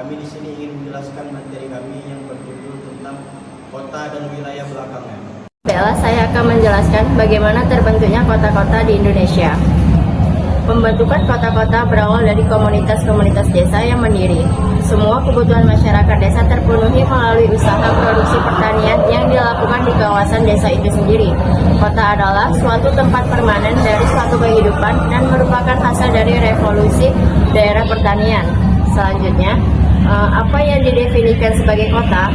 Kami di sini ingin menjelaskan materi kami yang berjudul tentang kota dan wilayah belakangnya. Baiklah, saya akan menjelaskan bagaimana terbentuknya kota-kota di Indonesia. Pembentukan kota-kota berawal dari komunitas-komunitas desa yang mandiri. Semua kebutuhan masyarakat desa terpenuhi melalui usaha produksi pertanian yang dilakukan di kawasan desa itu sendiri. Kota adalah suatu tempat permanen dari suatu kehidupan dan merupakan hasil dari revolusi daerah pertanian. Selanjutnya, apa yang didefinisikan sebagai kota?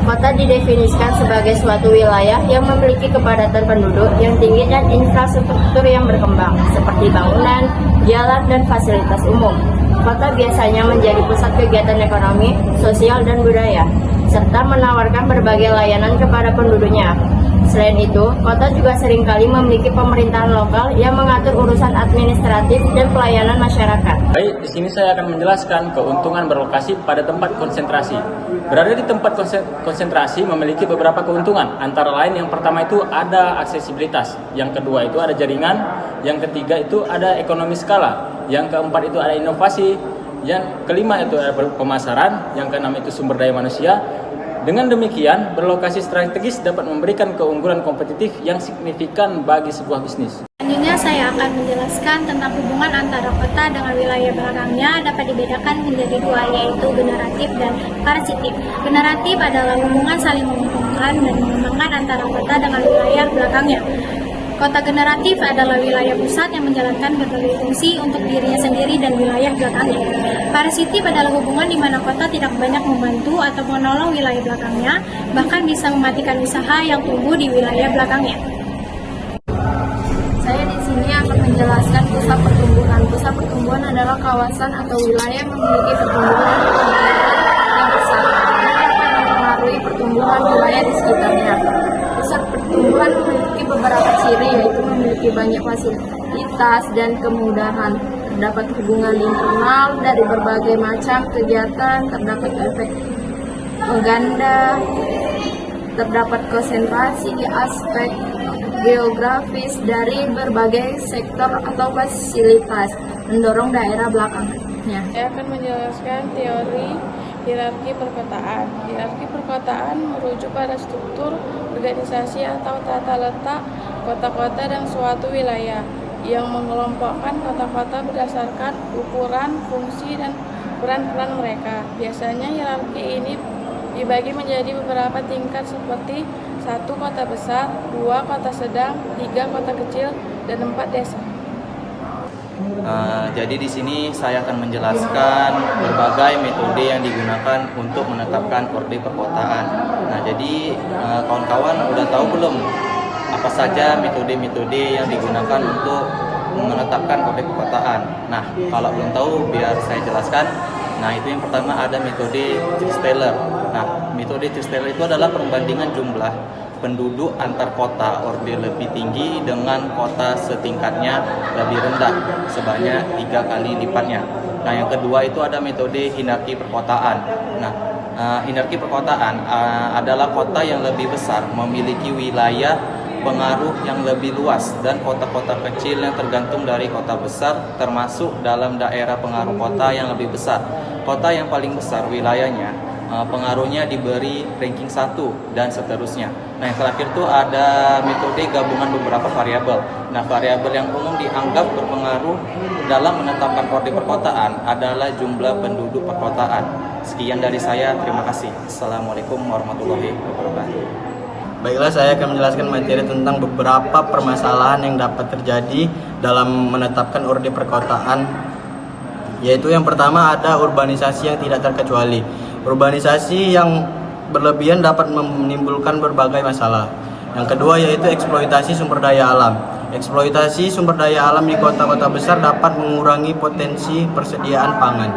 Kota didefinisikan sebagai suatu wilayah yang memiliki kepadatan penduduk yang tinggi dan infrastruktur yang berkembang, seperti bangunan, jalan, dan fasilitas umum. Kota biasanya menjadi pusat kegiatan ekonomi, sosial, dan budaya, serta menawarkan berbagai layanan kepada penduduknya. Selain itu, kota juga seringkali memiliki pemerintahan lokal yang mengatur urusan administratif dan pelayanan masyarakat. Baik, di sini saya akan menjelaskan keuntungan berlokasi pada tempat konsentrasi. Berada di tempat konsentrasi memiliki beberapa keuntungan, antara lain yang pertama itu ada aksesibilitas, yang kedua itu ada jaringan, yang ketiga itu ada ekonomi skala, yang keempat itu ada inovasi, yang kelima itu ada pemasaran, yang keenam itu sumber daya manusia. Dengan demikian, berlokasi strategis dapat memberikan keunggulan kompetitif yang signifikan bagi sebuah bisnis. Selanjutnya saya akan menjelaskan tentang hubungan antara kota dengan wilayah belakangnya dapat dibedakan menjadi dua, yaitu generatif dan parasitif. Generatif adalah hubungan saling menguntungkan dan mengembangkan antara kota dengan wilayah belakangnya. Kota generatif adalah wilayah pusat yang menjalankan berbagai fungsi untuk dirinya sendiri dan wilayah belakangnya. Parasitif adalah hubungan di mana kota tidak banyak membantu atau menolong wilayah belakangnya, bahkan bisa mematikan usaha yang tumbuh di wilayah belakangnya. Saya di sini akan menjelaskan pusat pertumbuhan. Pusat pertumbuhan adalah kawasan atau wilayah yang memiliki pertumbuhan yang besar dan akan mempengaruhi pertumbuhan wilayah di sekitarnya. Pusat pertumbuhan memiliki beberapa ciri, yaitu memiliki banyak fasilitas dan kemudahan. Terdapat hubungan internal dari berbagai macam kegiatan, terdapat efek pengganda, terdapat konsentrasi aspek geografis dari berbagai sektor atau fasilitas, mendorong daerah belakangnya. Saya akan menjelaskan teori hierarki perkotaan. Hierarki perkotaan merujuk pada struktur, organisasi atau tata letak kota-kota dan suatu wilayah yang mengelompokkan kota-kota berdasarkan ukuran, fungsi, dan peran-peran mereka. Biasanya hierarki ini dibagi menjadi beberapa tingkat seperti 1 kota besar, 2 kota sedang, 3 kota kecil, dan 4 desa. Jadi di sini saya akan menjelaskan berbagai metode yang digunakan untuk menetapkan orde perkotaan. Nah, jadi kawan-kawan udah tahu belum apa saja metode-metode yang digunakan untuk menetapkan orde perkotaan? Nah, kalau belum tahu biar saya jelaskan. Nah, itu yang pertama ada metode Triesteller. Nah, metode Triesteller itu adalah perbandingan jumlah penduduk antar kota orde lebih tinggi dengan kota setingkatnya lebih rendah sebanyak 3 kali lipatnya. Nah, yang kedua itu ada metode hierarki perkotaan. Nah, hierarki perkotaan adalah kota yang lebih besar memiliki wilayah pengaruh yang lebih luas dan kota-kota kecil yang tergantung dari kota besar termasuk dalam daerah pengaruh kota yang lebih besar. Kota yang paling besar wilayahnya pengaruhnya diberi ranking 1 dan seterusnya. Nah, yang terakhir itu ada metode gabungan beberapa variabel. Nah, variabel yang umum dianggap berpengaruh dalam menetapkan orde perkotaan adalah jumlah penduduk perkotaan. Sekian dari saya, terima kasih. Assalamualaikum warahmatullahi wabarakatuh. Baiklah, saya akan menjelaskan materi tentang beberapa permasalahan yang dapat terjadi dalam menetapkan orde perkotaan. Yaitu yang pertama ada urbanisasi yang tidak terkecuali. Urbanisasi yang berlebihan dapat menimbulkan berbagai masalah. Yang kedua yaitu eksploitasi sumber daya alam. Eksploitasi sumber daya alam di kota-kota besar dapat mengurangi potensi persediaan pangan.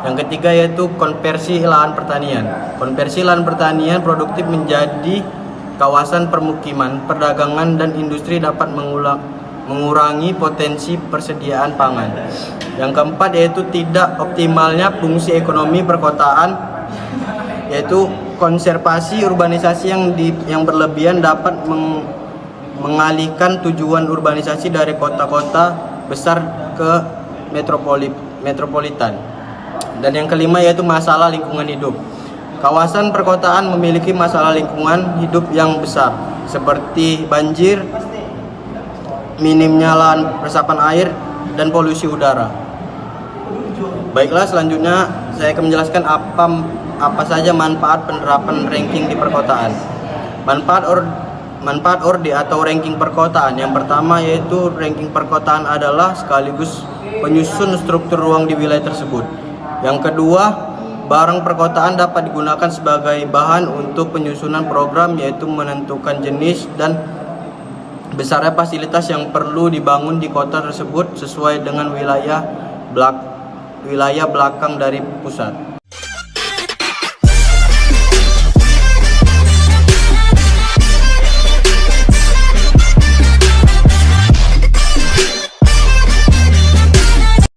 Yang ketiga yaitu konversi lahan pertanian. Konversi lahan pertanian produktif menjadi kawasan permukiman, perdagangan, dan industri dapat mengurangi potensi persediaan pangan. Yang keempat yaitu tidak optimalnya fungsi ekonomi perkotaan, yaitu konservasi urbanisasi yang berlebihan dapat mengalihkan tujuan urbanisasi dari kota-kota besar ke metropolitan. Dan yang kelima yaitu masalah lingkungan hidup. Kawasan perkotaan memiliki masalah lingkungan hidup yang besar, seperti banjir, minimnya lahan resapan air, dan polusi udara. Baiklah, selanjutnya saya akan menjelaskan apa saja manfaat penerapan ranking di perkotaan. Manfaat ORDI atau ranking perkotaan. Yang pertama yaitu ranking perkotaan adalah sekaligus penyusun struktur ruang di wilayah tersebut. Yang kedua, barang perkotaan dapat digunakan sebagai bahan untuk penyusunan program, yaitu menentukan jenis dan besarnya fasilitas yang perlu dibangun di kota tersebut sesuai dengan wilayah belakang dari pusat.